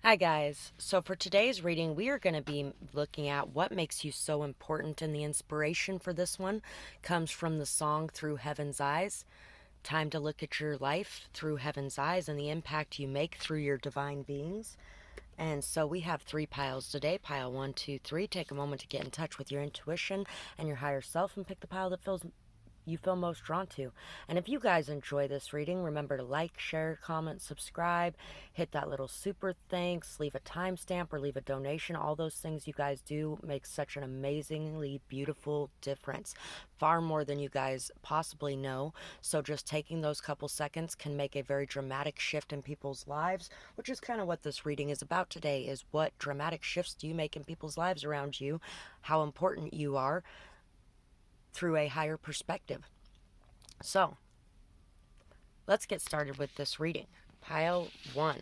Hi guys, so for today's reading we are going to be looking at what makes you so important, and the inspiration for this one comes from the song Through Heaven's Eyes. Time to look at your life through Heaven's eyes and the impact you make through your divine beings. And so we have 3 piles today. Pile 1, 2, 3. Take a moment to get in touch with your intuition and your higher self and pick the pile that you feel most drawn to. And if you guys enjoy this reading, remember to like, share, comment, subscribe, hit that little super thanks, leave a timestamp or leave a donation. All those things you guys do make such an amazingly beautiful difference, far more than you guys possibly know. So just taking those couple seconds can make a very dramatic shift in people's lives, which is kind of what this reading is about today, is what dramatic shifts do you make in people's lives around you, how important you are through a higher perspective. So, let's get started with this reading. Pile 1.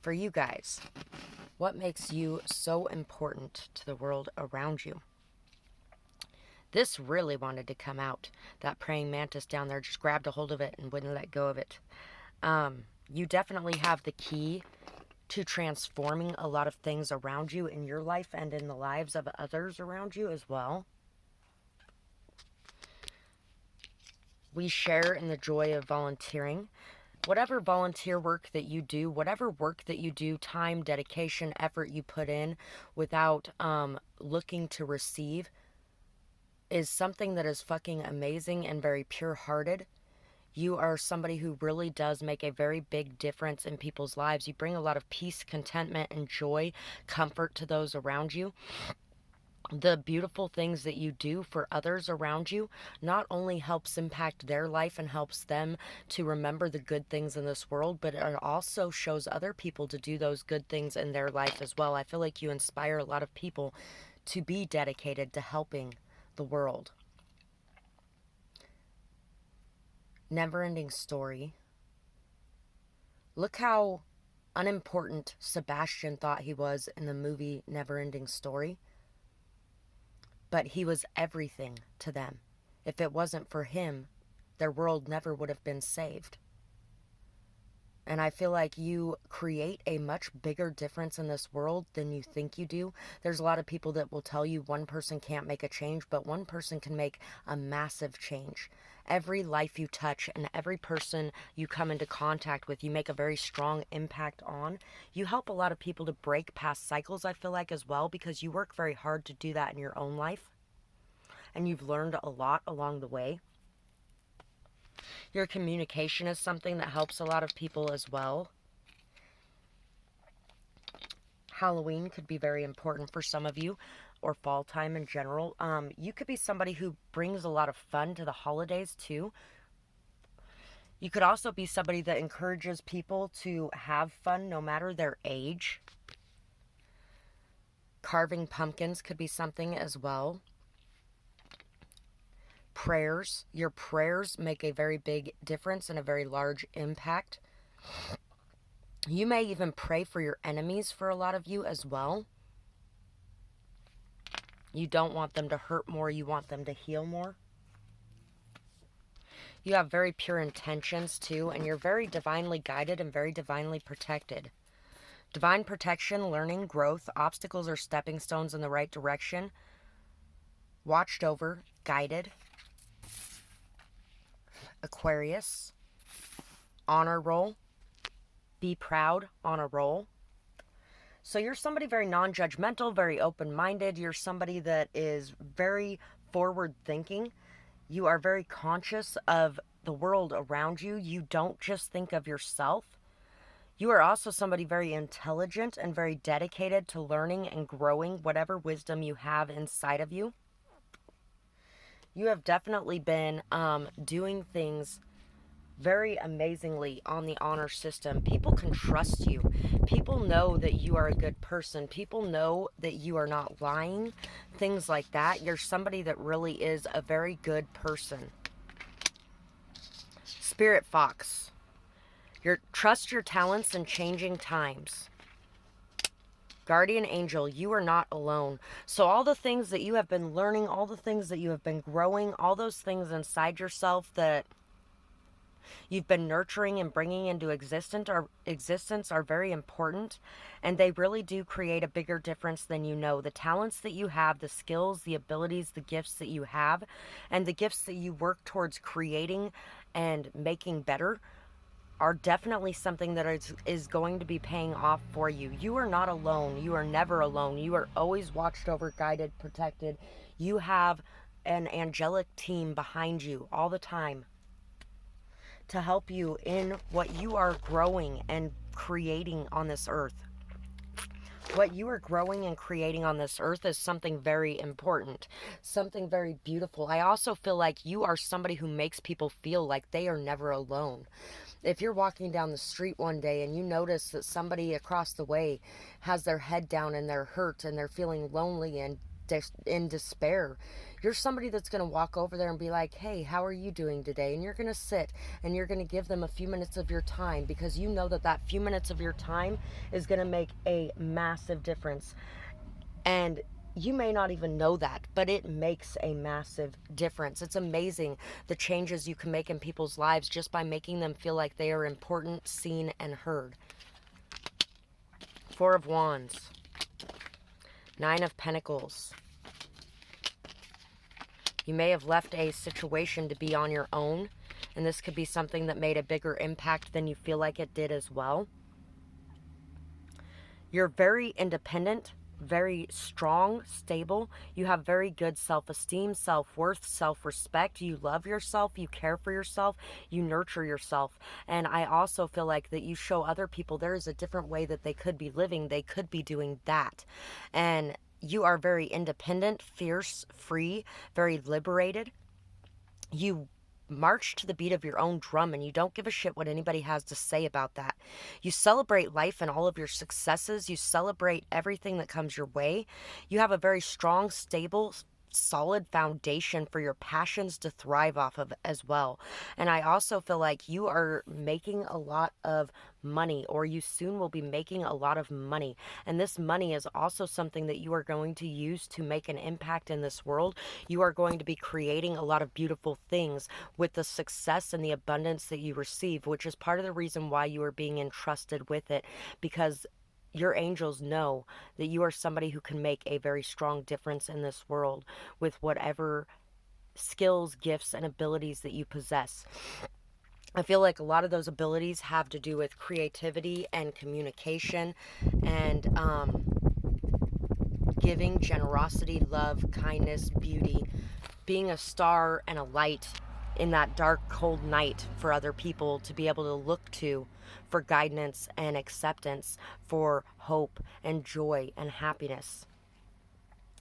For you guys, what makes you so important to the world around you? This really wanted to come out. That praying mantis down there just grabbed a hold of it and wouldn't let go of it. You definitely have the key to transforming a lot of things around you in your life and in the lives of others around you as well. We share in the joy of volunteering. Whatever volunteer work that you do, whatever work that you do, time, dedication, effort you put in without looking to receive is something that is fucking amazing and very pure-hearted. You are somebody who really does make a very big difference in people's lives. You bring a lot of peace, contentment, and joy, comfort to those around you. The beautiful things that you do for others around you not only helps impact their life and helps them to remember the good things in this world, but it also shows other people to do those good things in their life as well. I feel like you inspire a lot of people to be dedicated to helping the world. Never-ending story. Look how unimportant Sebastian thought he was in the movie Never-ending Story. But he was everything to them. If it wasn't for him, their world never would have been saved. And I feel like you create a much bigger difference in this world than you think you do. There's a lot of people that will tell you one person can't make a change, but one person can make a massive change. Every life you touch and every person you come into contact with, you make a very strong impact on. You help a lot of people to break past cycles, I feel like, as well, because you work very hard to do that in your own life. And you've learned a lot along the way. Your communication is something that helps a lot of people as well. Halloween could be very important for some of you, or fall time in general. You could be somebody who brings a lot of fun to the holidays too. You could also be somebody that encourages people to have fun no matter their age. Carving pumpkins could be something as well. Prayers. Your prayers make a very big difference and a very large impact. You may even pray for your enemies for a lot of you as well. You don't want them to hurt more. You want them to heal more. You have very pure intentions too, and you're very divinely guided and very divinely protected. Divine protection, learning, growth, obstacles or stepping stones in the right direction. Watched over, guided. Aquarius. Honor roll. Be proud, on a roll. So you're somebody very non-judgmental, very open-minded. You're somebody that is very forward-thinking. You are very conscious of the world around you. You don't just think of yourself. You are also somebody very intelligent and very dedicated to learning and growing whatever wisdom you have inside of you. You have definitely been doing things very amazingly on the honor system. People can trust you. People know that you are a good person. People know that you are not lying. Things like that. You're somebody that really is a very good person. Spirit Fox. Trust your talents in changing times. Guardian Angel, you are not alone. So all the things that you have been learning, all the things that you have been growing, all those things inside yourself that you've been nurturing and bringing into existence are very important, and they really do create a bigger difference than you know. The talents that you have, the skills, the abilities, the gifts that you have, and the gifts that you work towards creating and making better are definitely something that is going to be paying off for you. You are not alone. You are never alone. You are always watched over, guided, protected. You have an angelic team behind you all the time to help you in what you are growing and creating on this earth. What you are growing and creating on this earth is something very important, something very beautiful. I also feel like you are somebody who makes people feel like they are never alone. If you're walking down the street one day and you notice that somebody across the way has their head down and they're hurt and they're feeling lonely and in despair, you're somebody that's going to walk over there and be like, hey, how are you doing today? And you're going to sit and you're going to give them a few minutes of your time, because you know that that few minutes of your time is going to make a massive difference. And you may not even know that, but it makes a massive difference. It's amazing the changes you can make in people's lives just by making them feel like they are important, seen, and heard. Four of Wands. Nine of Pentacles. You may have left a situation to be on your own, and this could be something that made a bigger impact than you feel like it did as well. You're very independent, very strong, stable. You have very good self-esteem, self-worth, self-respect. You love yourself, you care for yourself, you nurture yourself. And I also feel like that you show other people there is a different way that they could be living. They could be doing that. And you are very independent, fierce, free, very liberated. You march to the beat of your own drum, and you don't give a shit what anybody has to say about that. You celebrate life and all of your successes. You celebrate everything that comes your way. You have a very strong, stable, solid foundation for your passions to thrive off of as well. And I also feel like you are making a lot of money, or you soon will be making a lot of money. And this money is also something that you are going to use to make an impact in this world. You are going to be creating a lot of beautiful things with the success and the abundance that you receive, which is part of the reason why you are being entrusted with it, because your angels know that you are somebody who can make a very strong difference in this world with whatever skills, gifts, and abilities that you possess. I feel like a lot of those abilities have to do with creativity and communication and giving, generosity, love, kindness, beauty, being a star and a light in that dark, cold night for other people to be able to look to for guidance and acceptance, for hope and joy and happiness.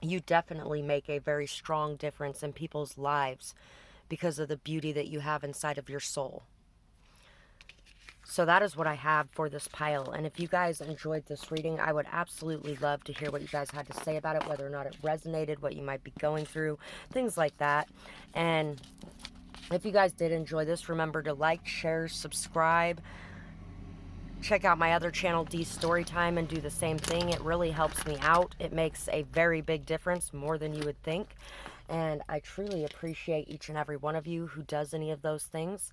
You definitely make a very strong difference in people's lives because of the beauty that you have inside of your soul. So that is what I have for this pile. And if you guys enjoyed this reading, I would absolutely love to hear what you guys had to say about it, whether or not it resonated, what you might be going through, things like that. And if you guys did enjoy this, remember to like, share, subscribe. Check out my other channel, StoryTime, and do the same thing. It really helps me out. It makes a very big difference, more than you would think. And I truly appreciate each and every one of you who does any of those things.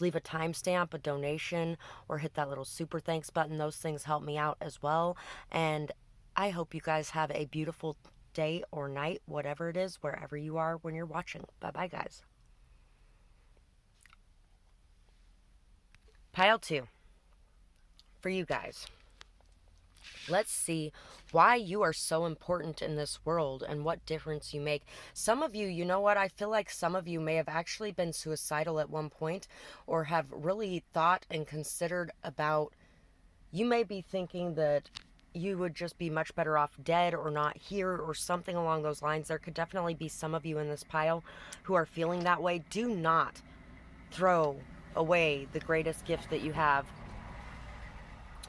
Leave a timestamp, a donation, or hit that little super thanks button. Those things help me out as well. And I hope you guys have a beautiful day or night, whatever it is, wherever you are when you're watching. Bye-bye, guys. Pile 2. For you guys. Let's see why you are so important in this world and what difference you make. Some of you, you know what? I feel like some of you may have actually been suicidal at one point, or have really thought and considered about, you may be thinking that you would just be much better off dead or not here or something along those lines. There could definitely be some of you in this pile who are feeling that way. Do not throw away the greatest gift that you have.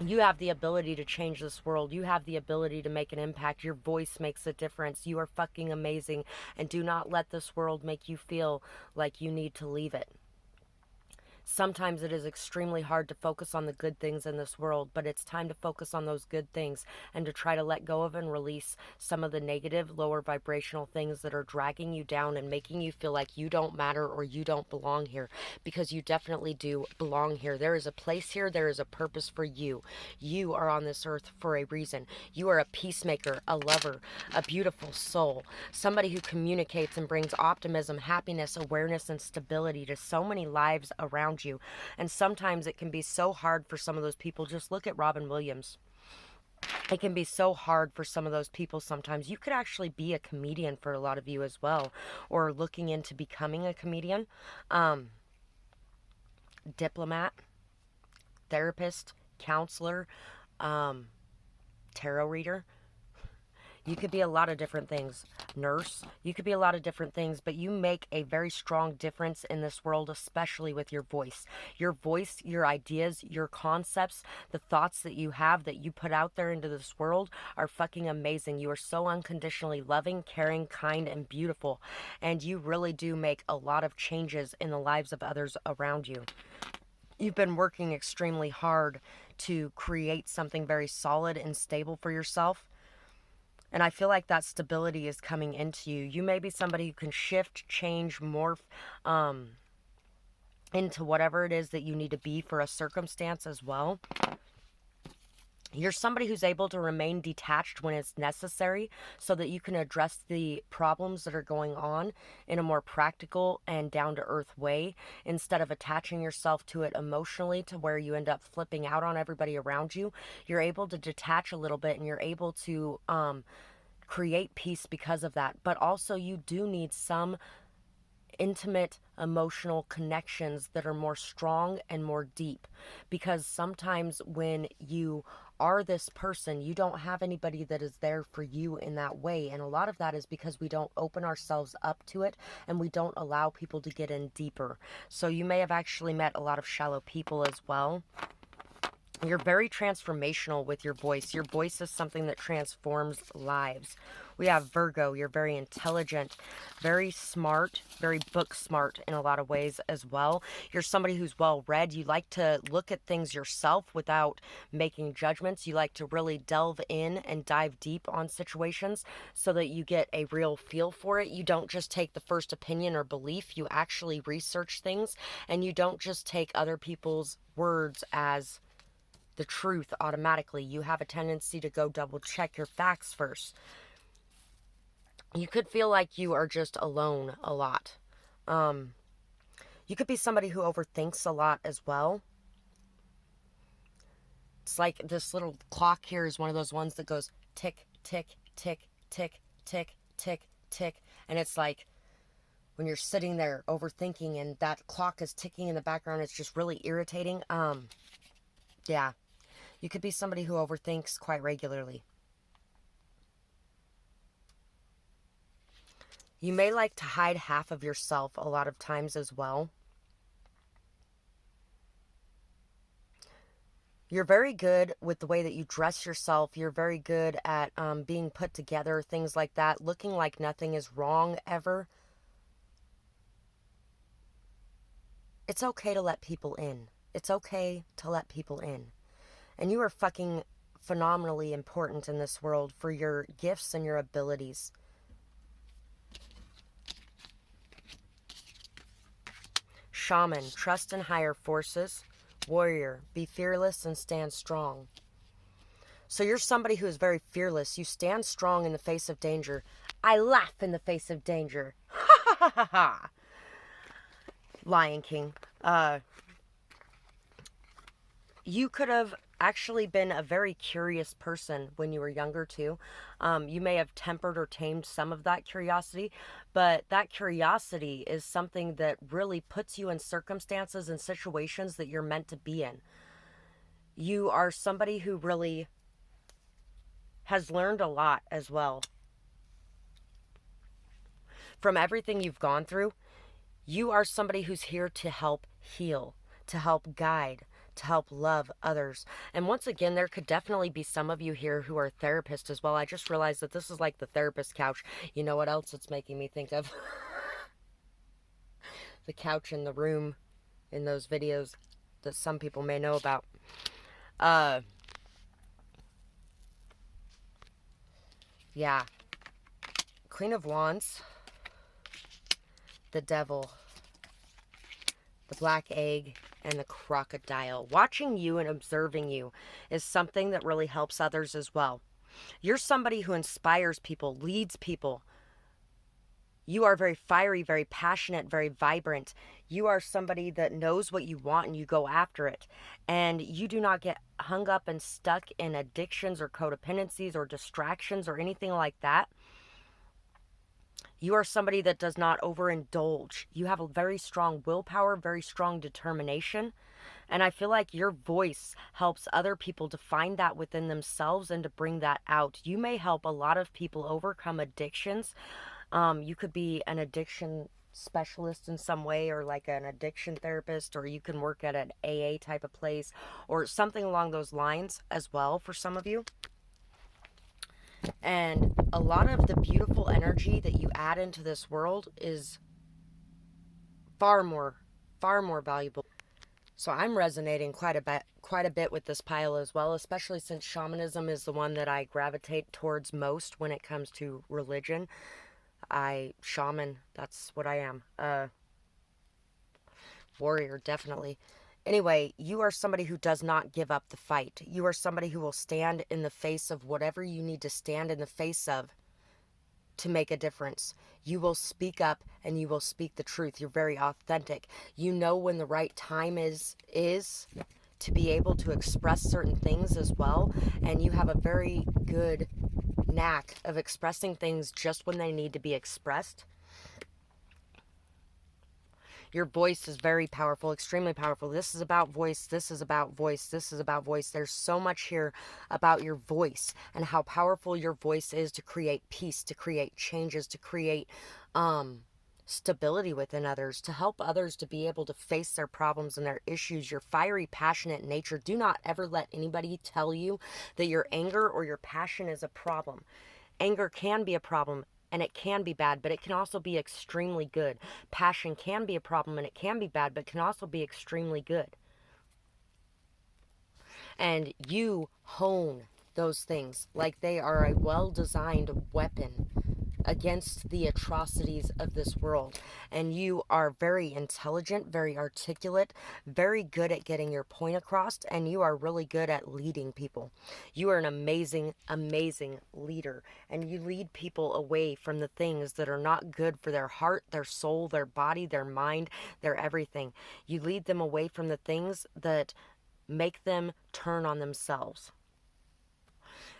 You have the ability to change this world. You have the ability to make an impact. Your voice makes a difference. You are fucking amazing. And do not let this world make you feel like you need to leave it. Sometimes it is extremely hard to focus on the good things in this world, but it's time to focus on those good things and to try to let go of and release some of the negative, lower vibrational things that are dragging you down and making you feel like you don't matter or you don't belong here, because you definitely do belong here. There is a place here. There is a purpose for you. You are on this earth for a reason. You are a peacemaker, a lover, a beautiful soul, somebody who communicates and brings optimism, happiness, awareness, and stability to so many lives around you. And sometimes it can be so hard for some of those people. Just look at Robin Williams. It can be so hard for some of those people sometimes. You could actually be a comedian for a lot of you as well, or looking into becoming a comedian, diplomat, therapist, counselor, tarot reader. You could be a lot of different things. Nurse. You could be a lot of different things, but you make a very strong difference in this world, especially with your voice. Your voice, your ideas, your concepts, the thoughts that you have that you put out there into this world are fucking amazing. You are so unconditionally loving, caring, kind, and beautiful. And you really do make a lot of changes in the lives of others around you. You've been working extremely hard to create something very solid and stable for yourself. And I feel like that stability is coming into you. You may be somebody who can shift, change, morph into whatever it is that you need to be for a circumstance as well. You're somebody who's able to remain detached when it's necessary so that you can address the problems that are going on in a more practical and down-to-earth way, instead of attaching yourself to it emotionally to where you end up flipping out on everybody around you. You're able to detach a little bit, and you're able to create peace because of that. But also you do need some intimate emotional connections that are more strong and more deep, because sometimes when you are this person, you don't have anybody that is there for you in that way. And a lot of that is because we don't open ourselves up to it, and we don't allow people to get in deeper. So you may have actually met a lot of shallow people as well. You're very transformational with your voice. Your voice is something that transforms lives. We have Virgo. You're very intelligent, very smart, very book smart in a lot of ways as well. You're somebody who's well read. You like to look at things yourself without making judgments. You like to really delve in and dive deep on situations so that you get a real feel for it. You don't just take the first opinion or belief. You actually research things, and you don't just take other people's words as the truth automatically. You have a tendency to go double check your facts first. You could feel like you are just alone a lot. You could be somebody who overthinks a lot as well. It's like this little clock here is one of those ones that goes tick, tick, tick, tick, tick, tick, tick. And it's like when you're sitting there overthinking and that clock is ticking in the background, it's just really irritating. Yeah. You could be somebody who overthinks quite regularly. You may like to hide half of yourself a lot of times as well. You're very good with the way that you dress yourself. You're very good at being put together, things like that, looking like nothing is wrong ever. It's okay to let people in. It's okay to let people in. And you are fucking phenomenally important in this world for your gifts and your abilities. Shaman, trust in higher forces. Warrior, be fearless and stand strong. So you're somebody who is very fearless. You stand strong in the face of danger. I laugh in the face of danger. Ha ha ha ha. Lion King. You could have actually been a very curious person when you were younger too. You may have tempered or tamed some of that curiosity, but that curiosity is something that really puts you in circumstances and situations that you're meant to be in. You are somebody who really has learned a lot as well. From everything you've gone through, you are somebody who's here to help heal, to help guide, to help love others. And once again, there could definitely be some of you here who are therapists as well. I just realized that this is like the therapist couch. You know what else it's making me think of? The couch in the room in those videos that some people may know about. Uh, yeah. Queen of Wands, the Devil, the Black Egg, and the Crocodile. Watching you and observing you is something that really helps others as well. You're somebody who inspires people, leads people. You are very fiery, very passionate, very vibrant. You are somebody that knows what you want and you go after it. And you do not get hung up and stuck in addictions or codependencies or distractions or anything like that. You are somebody that does not overindulge. You have a very strong willpower, very strong determination. And I feel like your voice helps other people to find that within themselves and to bring that out. You may help a lot of people overcome addictions. You could be an addiction specialist in some way, or like an addiction therapist, or you can work at an AA type of place or something along those lines as well for some of you. And a lot of the beautiful energy that you add into this world is far more valuable. So I'm resonating quite a bit with this pile as well, especially since shamanism is the one that I gravitate towards most when it comes to religion. Shaman, that's what I am. Warrior, definitely. Anyway, you are somebody who does not give up the fight. You are somebody who will stand in the face of whatever you need to stand in the face of to make a difference. You will speak up and you will speak the truth. You're very authentic. You know when the right time is to be able to express certain things as well, and you have a very good knack of expressing things just when they need to be expressed. Your voice is very powerful, extremely powerful. This is about voice. This is about voice. This is about voice. There's so much here about your voice and how powerful your voice is to create peace, to create changes, to create stability within others, to help others to be able to face their problems and their issues. Your fiery, passionate nature. Do not ever let anybody tell you that your anger or your passion is a problem. Anger can be a problem and it can be bad, but it can also be extremely good. Passion can be a problem and it can be bad, but can also be extremely good. And you hone those things like they are a well-designed weapon against the atrocities of this world. And you are very intelligent, very articulate, very good at getting your point across, and you are really good at leading people. You are an amazing, amazing leader, and you lead people away from the things that are not good for their heart, their soul, their body, their mind, their everything. You lead them away from the things that make them turn on themselves.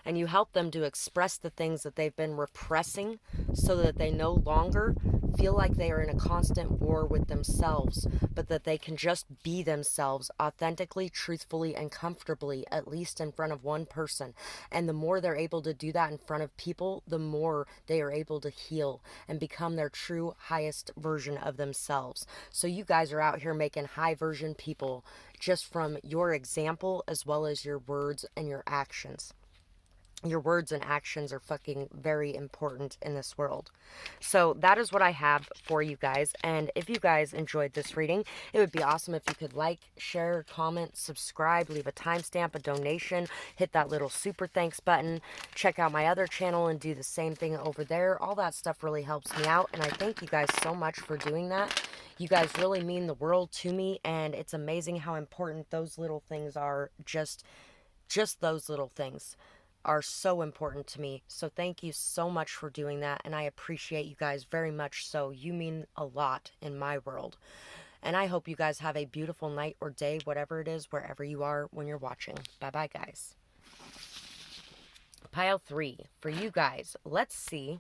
And you help them to express the things that they've been repressing so that they no longer feel like they are in a constant war with themselves, but that they can just be themselves authentically, truthfully, and comfortably, at least in front of one person. And the more they're able to do that in front of people, the more they are able to heal and become their true highest version of themselves. So you guys are out here making high version people just from your example as well as your words and your actions. Your words and actions are fucking very important in this world. So that is what I have for you guys. And if you guys enjoyed this reading, it would be awesome if you could like, share, comment, subscribe, leave a timestamp, a donation, hit that little super thanks button, check out my other channel and do the same thing over there. All that stuff really helps me out. And I thank you guys so much for doing that. You guys really mean the world to me. And it's amazing how important those little things are. Just those little things are so important to me. So thank you so much for doing that, and I appreciate you guys very much so. You mean a lot in my world. And I hope you guys have a beautiful night or day, whatever it is, wherever you are when you're watching. Bye-bye, guys. Pile 3 for you guys. Let's see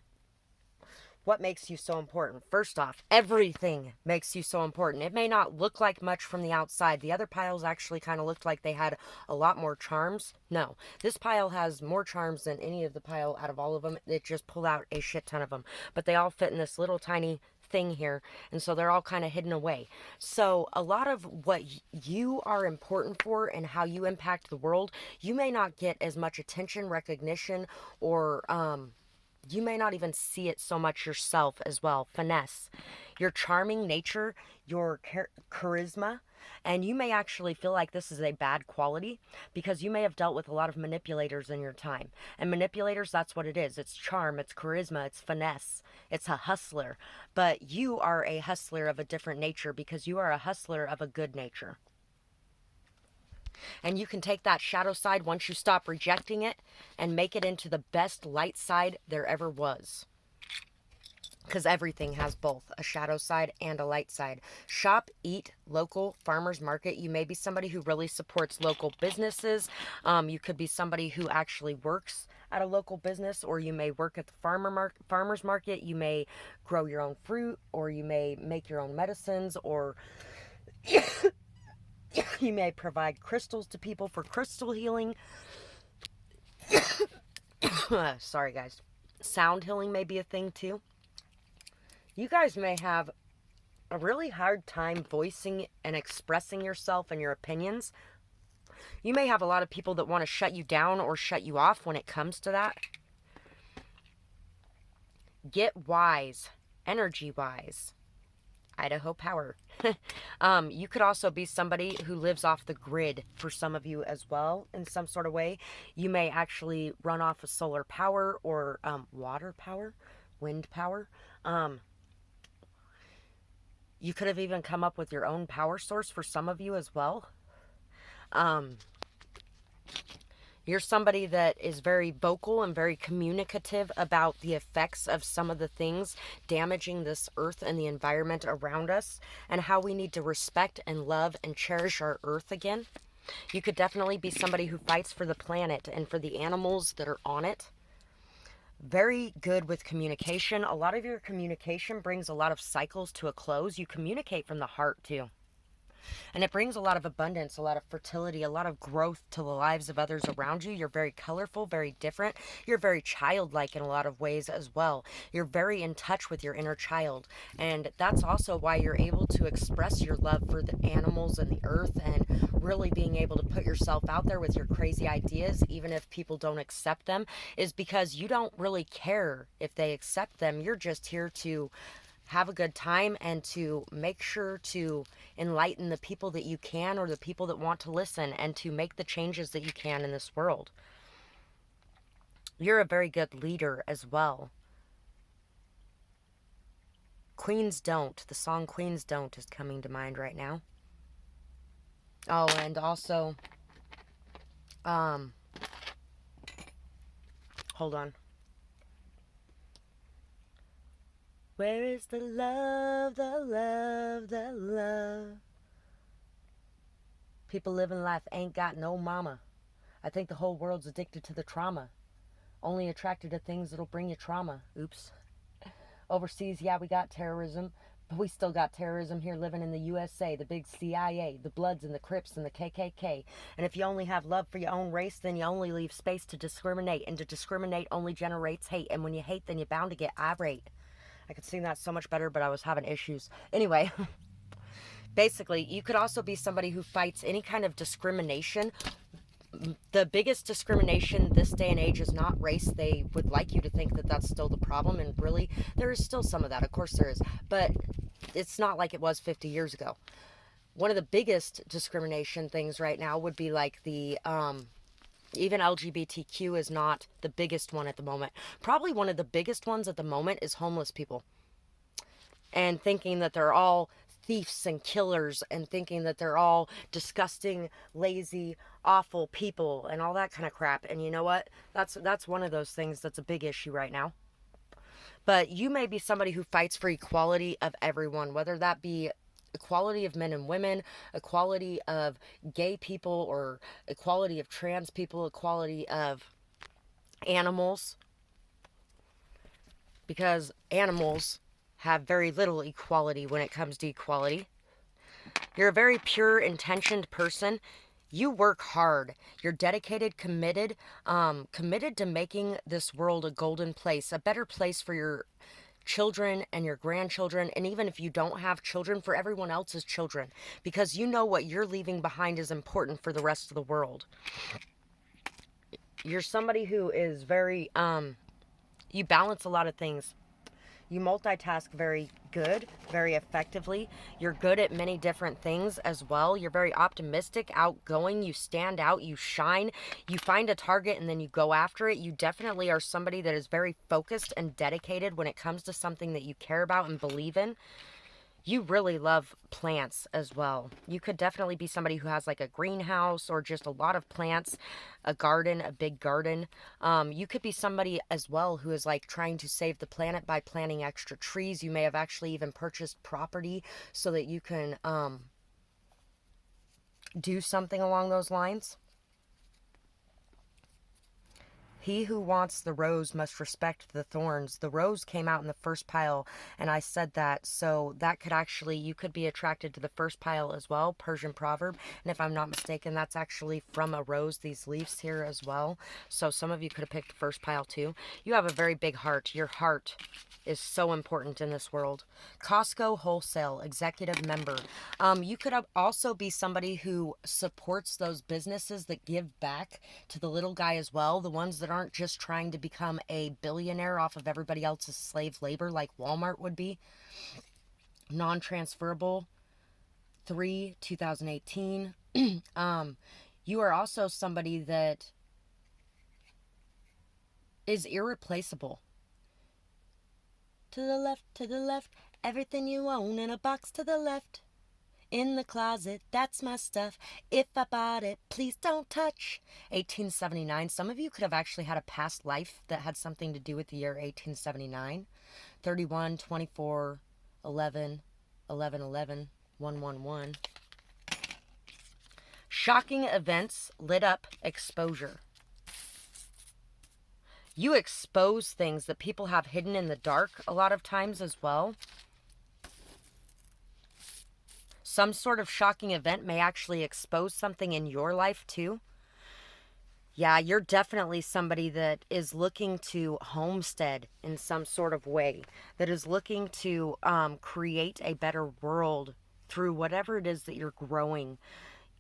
what makes you so important. First off, everything makes you so important. It may not look like much from the outside. The other piles actually kind of looked like they had a lot more charms. No, this pile has more charms than any of the pile out of all of them. It just pulled out a shit ton of them. But they all fit in this little tiny thing here, and so they're all kind of hidden away. So a lot of what you are important for and how you impact the world, you may not get as much attention, recognition, or You may not even see it so much yourself as well. Finesse, your charming nature, your charisma, and you may actually feel like this is a bad quality because you may have dealt with a lot of manipulators in your time. And manipulators, that's what it is. It's charm, it's charisma, it's finesse, it's a hustler. But you are a hustler of a different nature because you are a hustler of a good nature. And you can take that shadow side once you stop rejecting it and make it into the best light side there ever was. Because everything has both a shadow side and a light side. Shop, eat, local, farmers market. You may be somebody who really supports local businesses. You could be somebody who actually works at a local business, or you may work at the farmer's market. You may grow your own fruit, or you may make your own medicines, or you may provide crystals to people for crystal healing. Sorry, guys. Sound healing may be a thing, too. You guys may have a really hard time voicing and expressing yourself and your opinions. You may have a lot of people that want to shut you down or shut you off when it comes to that. Get wise, energy-wise. Idaho power. You could also be somebody who lives off the grid for some of you as well in some sort of way. You may actually run off of solar power or water power, wind power. You could have even come up with your own power source for some of you as well. You're somebody that is very vocal and very communicative about the effects of some of the things damaging this earth and the environment around us, and how we need to respect and love and cherish our earth again. You could definitely be somebody who fights for the planet and for the animals that are on it. Very good with communication. A lot of your communication brings a lot of cycles to a close. You communicate from the heart too. And it brings a lot of abundance, a lot of fertility, a lot of growth to the lives of others around you. You're very colorful, very different. You're very childlike in a lot of ways as well. You're very in touch with your inner child. And that's also why you're able to express your love for the animals and the earth, and really being able to put yourself out there with your crazy ideas, even if people don't accept them, is because you don't really care if they accept them. You're just here to have a good time and to make sure to enlighten the people that you can, or the people that want to listen, and to make the changes that you can in this world. You're a very good leader as well. Queens Don't. The song Queens Don't is coming to mind right now. Oh, and also, hold on. Where is the love, the love, the love? People living life ain't got no mama. I think the whole world's addicted to the trauma. Only attracted to things that'll bring you trauma. Oops. Overseas, yeah, we got terrorism, but we still got terrorism here living in the USA, the big CIA, the Bloods and the Crips and the KKK. And if you only have love for your own race, then you only leave space to discriminate, and to discriminate only generates hate. And when you hate, then you're bound to get irate. I could sing that so much better, but I was having issues. Anyway, basically, you could also be somebody who fights any kind of discrimination. The biggest discrimination this day and age is not race. They would like you to think that that's still the problem, and really, there is still some of that. Of course there is, but it's not like it was 50 years ago. One of the biggest discrimination things right now would be like the, even LGBTQ is not the biggest one at the moment. Probably one of the biggest ones at the moment is homeless people. And thinking that they're all thieves and killers, and thinking that they're all disgusting, lazy, awful people, and all that kind of crap. And you know what? That's one of those things that's a big issue right now. But you may be somebody who fights for equality of everyone, whether that be equality of men and women, equality of gay people, or equality of trans people, equality of animals. Because animals have very little equality when it comes to equality. You're a very pure, intentioned person. You work hard. You're dedicated, committed, committed to making this world a golden place, a better place for your children and your grandchildren, and even if you don't have children, for everyone else's children, because you know what you're leaving behind is important for the rest of the world. You're somebody who is very You balance a lot of things. You multitask very good, very effectively. You're good at many different things as well. You're very optimistic, outgoing. You stand out, you shine. You find a target and then you go after it. You definitely are somebody that is very focused and dedicated when it comes to something that you care about and believe in. You really love plants as well. You could definitely be somebody who has like a greenhouse or just a lot of plants, a garden, a big garden. You could be somebody as well who is like trying to save the planet by planting extra trees. You may have actually even purchased property so that you can do something along those lines. He who wants the rose must respect the thorns. The rose came out in the first pile, and I said that, so that could actually, you could be attracted to the first pile as well, Persian proverb. And if I'm not mistaken, that's actually from a rose, these leaves here as well. So some of you could have picked the first pile too. You have a very big heart. Your heart is so important in this world. Costco wholesale executive member. You could also be somebody who supports those businesses that give back to the little guy as well, the ones that aren't just trying to become a billionaire off of everybody else's slave labor like Walmart would be. Non-transferable. 2018. You are also somebody that is irreplaceable. To the left, everything you own in a box to the left. In the closet, that's my stuff. If I bought it, please don't touch. 1879. Some of you could have actually had a past life that had something to do with the year 1879. 31, 24, 11, 11, 11, 111. Shocking events, lit up, exposure. You expose things that people have hidden in the dark a lot of times as well. Some sort of shocking event may actually expose something in your life too. Yeah, you're definitely somebody that is looking to homestead in some sort of way, that is looking to create a better world through whatever it is that you're growing.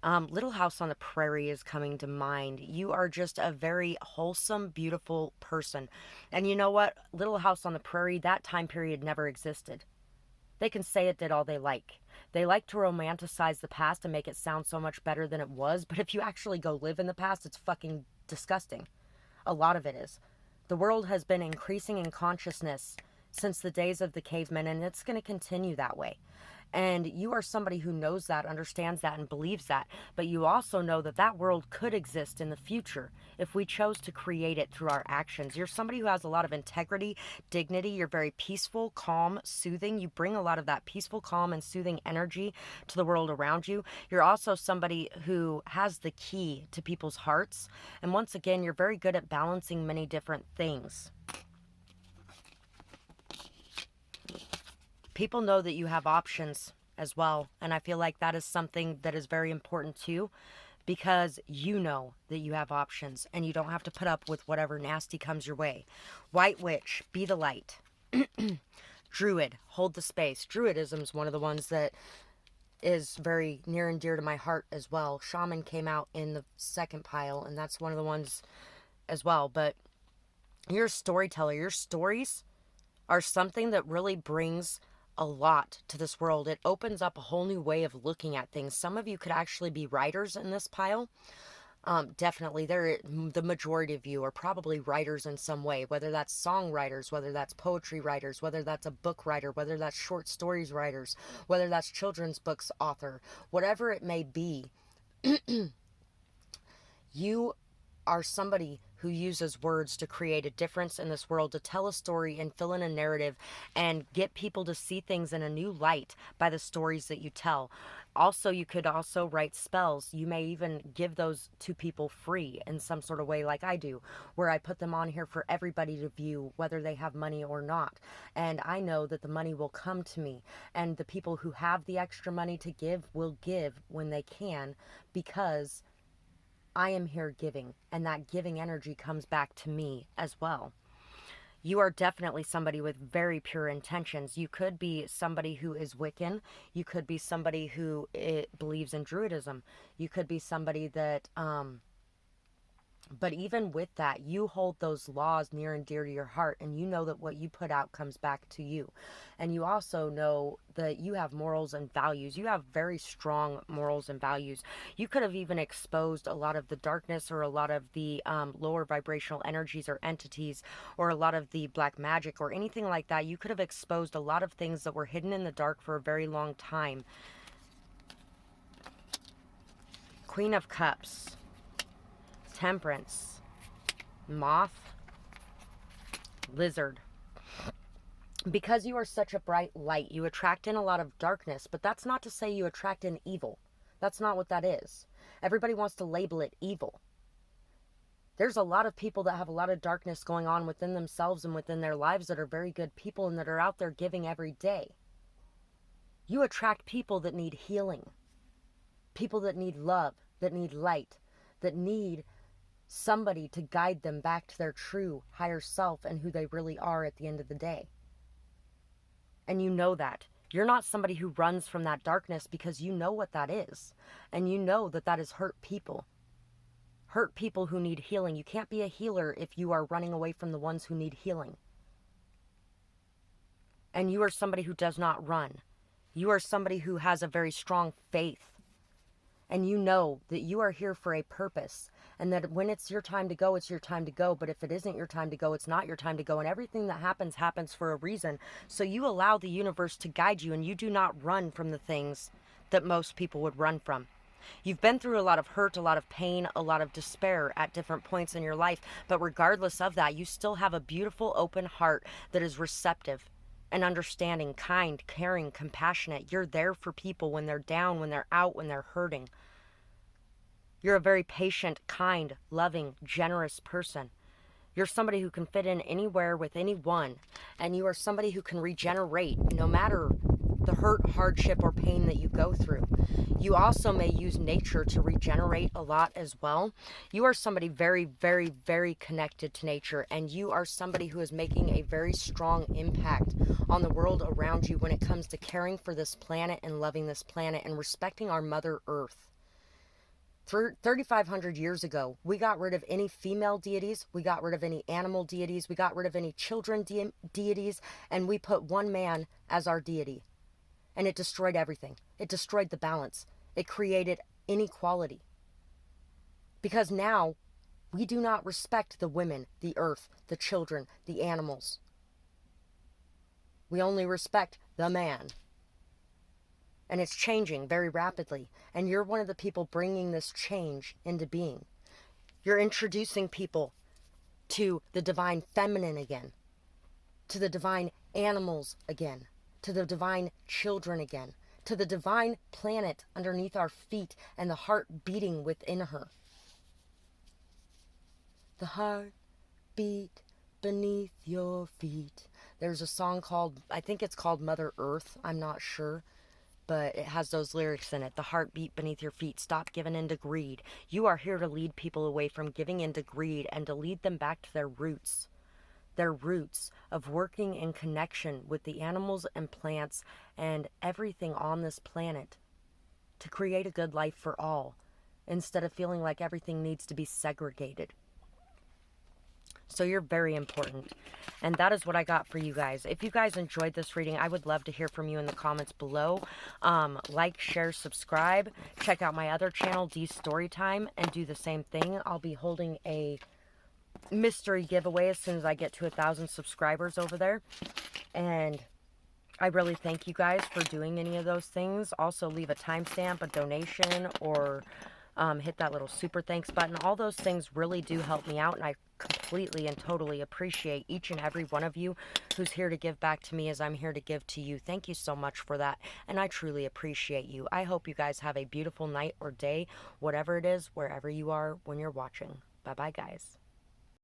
Little House on the Prairie is coming to mind. You are just a very wholesome, beautiful person. And you know what? Little House on the Prairie, that time period never existed. They can say it did all they like. They like to romanticize the past and make it sound so much better than it was. But if you actually go live in the past, it's fucking disgusting. A lot of it is. The world has been increasing in consciousness since the days of the cavemen, and it's going to continue that way. And you are somebody who knows that, understands that, and believes that. But you also know that that world could exist in the future if we chose to create it through our actions. You're somebody who has a lot of integrity, dignity. You're very peaceful, calm, soothing. You bring a lot of that peaceful, calm, and soothing energy to the world around you. You're also somebody who has the key to people's hearts. And once again, you're very good at balancing many different things. People know that you have options as well. And I feel like that is something that is very important too, because you know that you have options and you don't have to put up with whatever nasty comes your way. White Witch, be the light. Druid, hold the space. Druidism is one of the ones that is very near and dear to my heart as well. Shaman came out in the second pile, and that's one of the ones as well. But you're a storyteller. Your stories are something that really brings a lot to this world. It opens up a whole new way of looking at things. Some of you could actually be writers in this pile. Definitely, the majority of you are probably writers in some way, whether that's songwriters, whether that's poetry writers, whether that's a book writer, whether that's short stories writers, whether that's children's books author, whatever it may be. You are somebody who uses words to create a difference in this world, to tell a story and fill in a narrative and get people to see things in a new light by the stories that you tell. Also, you could also write spells. You may even give those to people free in some sort of way, like I do, where I put them on here for everybody to view, whether they have money or not. And I know that the money will come to me, and the people who have the extra money to give will give when they can, because I am here giving, and that giving energy comes back to me as well. You are definitely somebody with very pure intentions. You could be somebody who is Wiccan. You could be somebody who believes in Druidism. You could be somebody that But even with that, you hold those laws near and dear to your heart, and you know that what you put out comes back to you. And you also know that you have morals and values. You have very strong morals and values. You could have even exposed a lot of the darkness, or a lot of the lower vibrational energies or entities, or a lot of the black magic or anything like that. You could have exposed a lot of things that were hidden in the dark for a very long time. Queen of Cups, Temperance, Moth, Lizard. Because you are such a bright light, you attract in a lot of darkness, but that's not to say you attract in evil. That's not what that is. Everybody wants to label it evil. There's a lot of people that have a lot of darkness going on within themselves and within their lives that are very good people and that are out there giving every day. You attract people that need healing, people that need love, that need light, that need somebody to guide them back to their true higher self and who they really are at the end of the day. And you know that. You're not somebody who runs from that darkness, because you know what that is. And you know that that is hurt people. Hurt people who need healing. You can't be a healer if you are running away from the ones who need healing. And you are somebody who does not run. You are somebody who has a very strong faith. And you know that you are here for a purpose, and that when it's your time to go, it's your time to go. But if it isn't your time to go, it's not your time to go. And everything that happens, happens for a reason. So you allow the universe to guide you, and you do not run from the things that most people would run from. You've been through a lot of hurt, a lot of pain, a lot of despair at different points in your life. But regardless of that, you still have a beautiful, open heart that is receptive and understanding, kind, caring, compassionate. You're there for people when they're down, when they're out, when they're hurting. You're a very patient, kind, loving, generous person. You're somebody who can fit in anywhere with anyone. And you are somebody who can regenerate no matter the hurt, hardship, or pain that you go through. You also may use nature to regenerate a lot as well. You are somebody very, very, very connected to nature. And you are somebody who is making a very strong impact on the world around you when it comes to caring for this planet and loving this planet and respecting our Mother Earth. 3,500 years ago, we got rid of any female deities, we got rid of any animal deities, we got rid of any children deities, and we put one man as our deity. And it destroyed everything. It destroyed the balance. It created inequality. Because now, we do not respect the women, the earth, the children, the animals. We only respect the man. And it's changing very rapidly. And you're one of the people bringing this change into being. You're introducing people to the divine feminine again, to the divine animals again, to the divine children again, to the divine planet underneath our feet and the heart beating within her. The heart beat beneath your feet. There's a song called, I think it's called Mother Earth, I'm not sure. But it has those lyrics in it. The heartbeat beneath your feet. Stop giving in to greed. You are here to lead people away from giving in to greed and to lead them back to their roots. Their roots of working in connection with the animals and plants and everything on this planet to create a good life for all, instead of feeling like everything needs to be segregated. So you're very important. And that is what I got for you guys. If you guys enjoyed this reading, I would love to hear from you in the comments below. Like, share, subscribe. Check out my other channel, StoryTime, and do the same thing. I'll be holding a mystery giveaway as soon as I get to 1,000 subscribers over there. And I really thank you guys for doing any of those things. Also, leave a timestamp, a donation, or hit that little super thanks button. All those things really do help me out, and I completely and totally appreciate each and every one of you who's here to give back to me as I'm here to give to you. Thank you so much for that, and I truly appreciate you. I hope you guys have a beautiful night or day, whatever it is, wherever you are when you're watching. Bye-bye, guys.